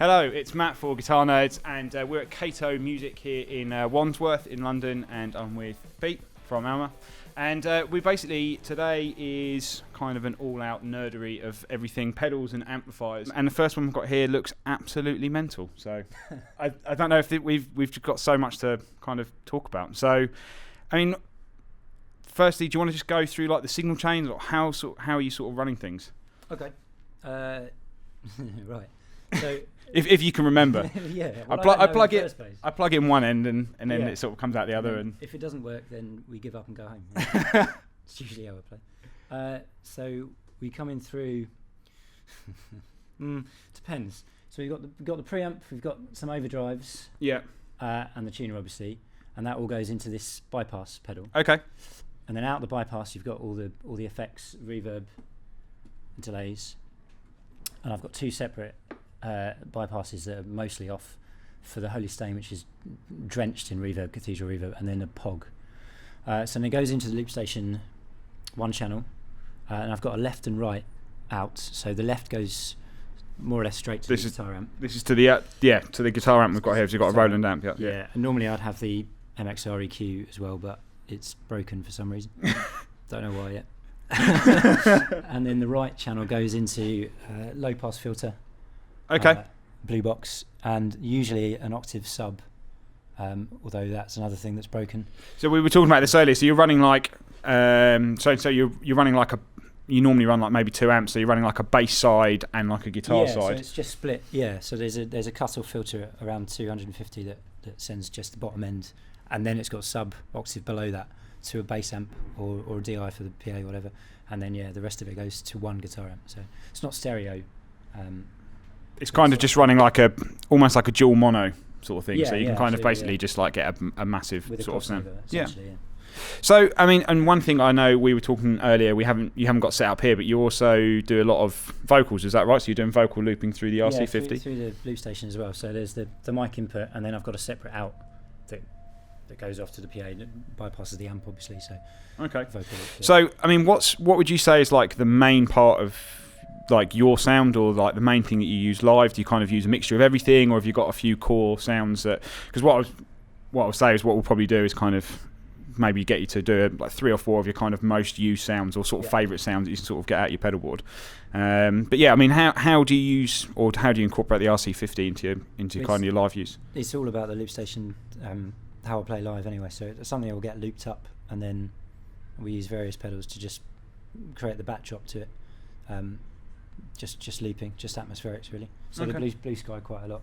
Hello, it's Matt for Guitar Nerds, and we're at Cato Music here in Wandsworth in London, and I'm with Pete from ALMA. And we basically, today is kind of an all-out nerdery of everything, pedals and amplifiers. And the first one we've got here looks absolutely mental. So I don't know if we've got so much to kind of talk about. So, I mean, firstly, do you want to just go through like the signal chains, or how are you sort of running things? Okay. Right. So if you can remember. Yeah. I plug it in one end and then it sort of comes out the other. And if it doesn't work, then we give up and go home. It's usually how I play. So we come in through. Depends. So we've got the preamp, we've got some overdrives. Yeah. And the tuner obviously, and that all goes into this bypass pedal. Okay. And then out the bypass, you've got all the effects, reverb, and delays. And I've got two separate bypasses that are mostly off for the Holy Stain, which is drenched in reverb, cathedral reverb, and then a POG. So then it goes into the loop station, one channel, and I've got a left and right out. So the left goes more or less straight to the guitar amp. This is to the to the guitar amp we've got here. So you've got a Roland amp. Yeah. And normally I'd have the MXR EQ as well, but it's broken for some reason. Don't know why yet. And then the right channel goes into low pass filter. Okay. Blue box, and usually an octave sub, although that's another thing that's broken. So we were talking about this earlier. So you're running like so you're running like you normally run like maybe 2 amps. So you're running like a bass side and like a guitar side. Yeah, so it's just split. Yeah, so there's a cut-off filter around 250 that sends just the bottom end, and then it's got sub octave below that to a bass amp or a DI for the PA or whatever, and then the rest of it goes to one guitar amp. So it's not stereo. It's kind of just running like almost like a dual mono sort of thing. Yeah, so you can kind of basically just like get a massive with sort of sound. Yeah. So I mean, and one thing I know we were talking earlier, you haven't got set up here, but you also do a lot of vocals. Is that right? So you're doing vocal looping through the RC50? Through the loop station as well. So there's the mic input, and then I've got a separate out that goes off to the PA, that bypasses the amp obviously. So okay. Vocal, so I mean, what would you say is like the main part of like your sound, or like the main thing that you use live? Do you kind of use a mixture of everything, or have you got a few core sounds that? Because what I'll say is what we'll probably do is kind of maybe get you to do like 3 or 4 of your kind of most used sounds or sort of favourite sounds that you can sort of get out your pedal board. But yeah, I mean, how do you use, or how do you incorporate the RC50 into kind of your live use? It's all about the loop station, how I play live anyway. So it's something that will get looped up, and then we use various pedals to just create the backdrop to it. Just looping, just atmospherics really. So the blue sky quite a lot,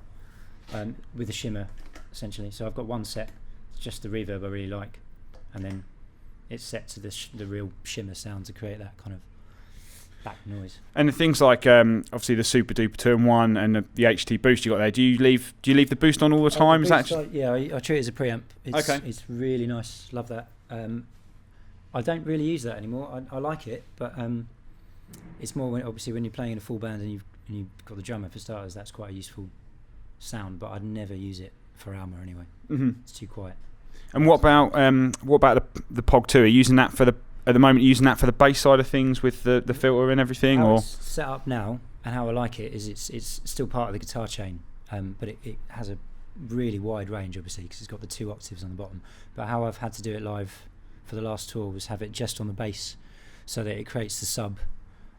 with the shimmer essentially. So I've got one set, it's just the reverb I really like, and then it's set to the real shimmer sound to create that kind of back noise. And the things like obviously the Super Duper 2-in-1 and the HT boost you got there. Do you leave the boost on all the time? The boost, I treat it as a preamp. It's really nice. Love that. I don't really use that anymore. I like it, but it's more when you're playing in a full band and you've got the drummer for starters. That's quite a useful sound, but I'd never use it for ALMA anyway. Mm-hmm. It's too quiet. And what about the POG 2? Are you using that at the moment? Using that for the bass side of things with the filter and everything, how or it's set up now, and how I like it is it's still part of the guitar chain, but it has a really wide range obviously because it's got the 2 octaves on the bottom. But how I've had to do it live for the last tour was have it just on the bass, so that it creates the sub.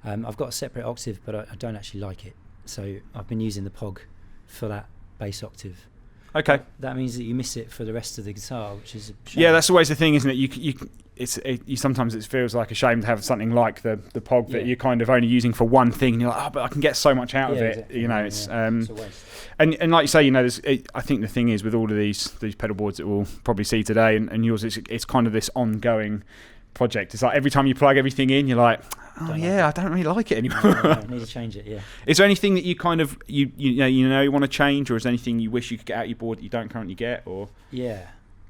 I've got a separate octave, but I don't actually like it, so I've been using the POG for that bass octave. Okay. That means that you miss it for the rest of the guitar, which is a shame. Yeah, that's always the thing, isn't it? You sometimes it feels like a shame to have something like the POG that you're kind of only using for one thing, and you're like, but I can get so much out of it. Exactly. It's a waste. And like you say, I think the thing is with all of these pedal boards that we'll probably see today, and yours, it's kind of this ongoing project. It's like every time you plug everything in, you're like, I don't really like it anymore. I need to change it. Yeah. Is there anything that you kind of you want to change, or is there anything you wish you could get out your board that you don't currently get? Or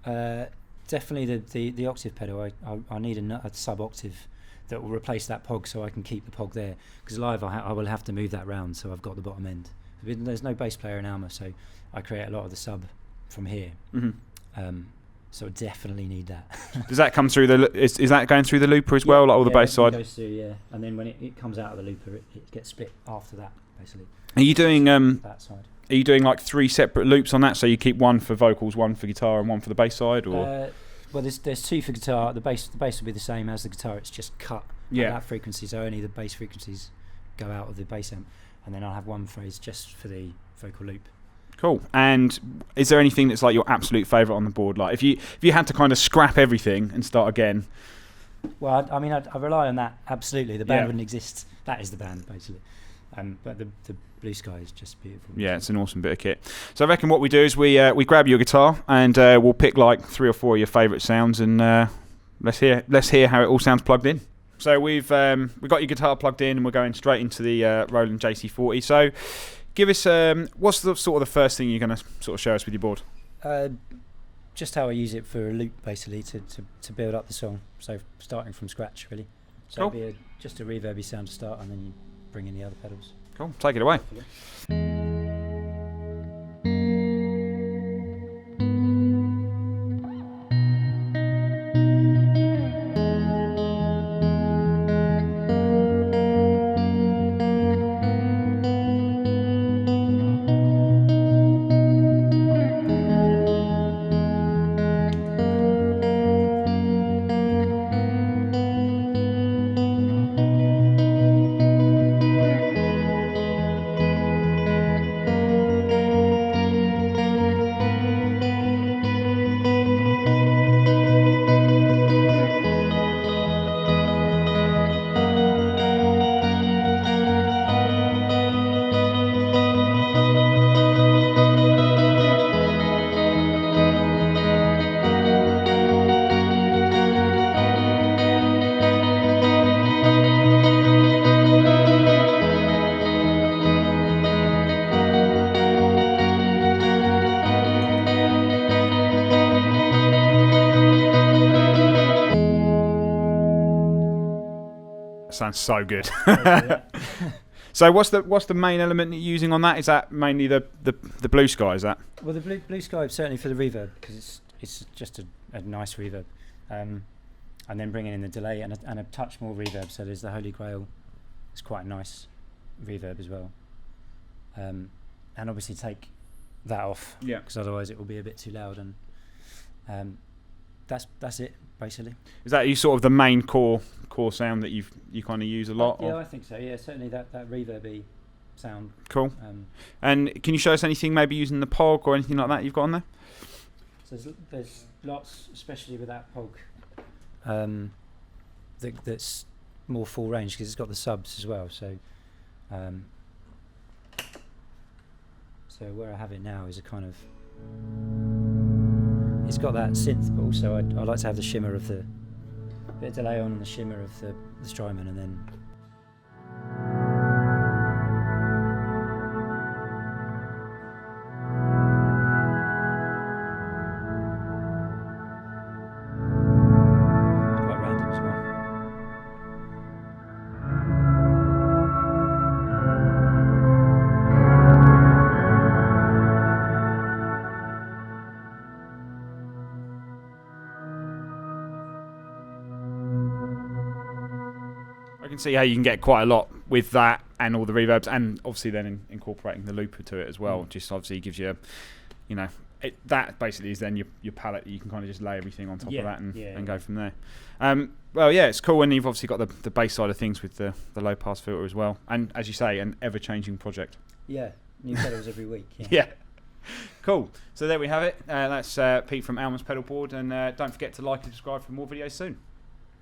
definitely the octave pedal. I need a sub octave that will replace that POG, so I can keep the POG there. Because live I will have to move that round, so I've got the bottom end. There's no bass player in ALMA, so I create a lot of the sub from here. Mm-hmm. So I definitely need that. Does that come through is that going through the looper as well, like all the bass side? It goes through, and then when it comes out of the looper, it gets split after that, basically. Are you doing that side? are you doing like 3 separate loops on that? So you keep one for vocals, one for guitar, and one for the bass side, or? Well, there's 2 for guitar. The bass will be the same as the guitar. It's just cut at that frequency, so only the bass frequencies go out of the bass amp, and then I'll have one phrase just for the vocal loop. Cool. And is there anything that's like your absolute favourite on the board? Like if you had to kind of scrap everything and start again. Well, I mean, I rely on that absolutely. The band wouldn't exist. That is the band basically. But the Blue Sky is just beautiful. Yeah, it's an awesome bit of kit. So I reckon what we do is we grab your guitar and we'll pick like 3 or 4 of your favourite sounds, and let's hear how it all sounds plugged in. So we've got your guitar plugged in, and we're going straight into the Roland JC40. So give us what's the sort of the first thing you're going to sort of show us with your board? Just how I use it for a loop, basically, to build up the song. So starting from scratch, really. So cool. it'll be just a reverby sound to start, and then you bring in the other pedals. Cool, take it away. Sounds so good. So what's the main element you're using on that? Is that mainly the Blue Sky? Is that? Well, the blue Sky is certainly for the reverb, because it's just a nice reverb, and then bringing in the delay and a touch more reverb. So there's the Holy Grail. It's quite a nice reverb as well, and obviously take that off, because otherwise it will be a bit too loud. And that's it basically. Is that you sort of the main core sound that you kind of use a lot? Yeah, I think so. Yeah, certainly that reverby sound. Cool. And can you show us anything maybe using the POG or anything like that you've got on there? So there's lots, especially with that POG, that's more full range because it's got the subs as well. So where I have it now is a kind of, it's got that synth, but also I like to have the shimmer of the bit of delay on and the shimmer of the Strymon, and then quite random as well. I can see how you can get quite a lot with that and all the reverbs, and obviously then incorporating the looper to it as well. Just obviously gives you, that basically is then your palette. You can kind of just lay everything on top of that and go from there. Well, yeah, it's cool when you've obviously got the bass side of things with the low pass filter as well, and as you say, an ever changing project. Yeah, new pedals every week. Yeah. Cool. So there we have it. That's Pete from ALMA's Pedalboard, and don't forget to like and subscribe for more videos soon.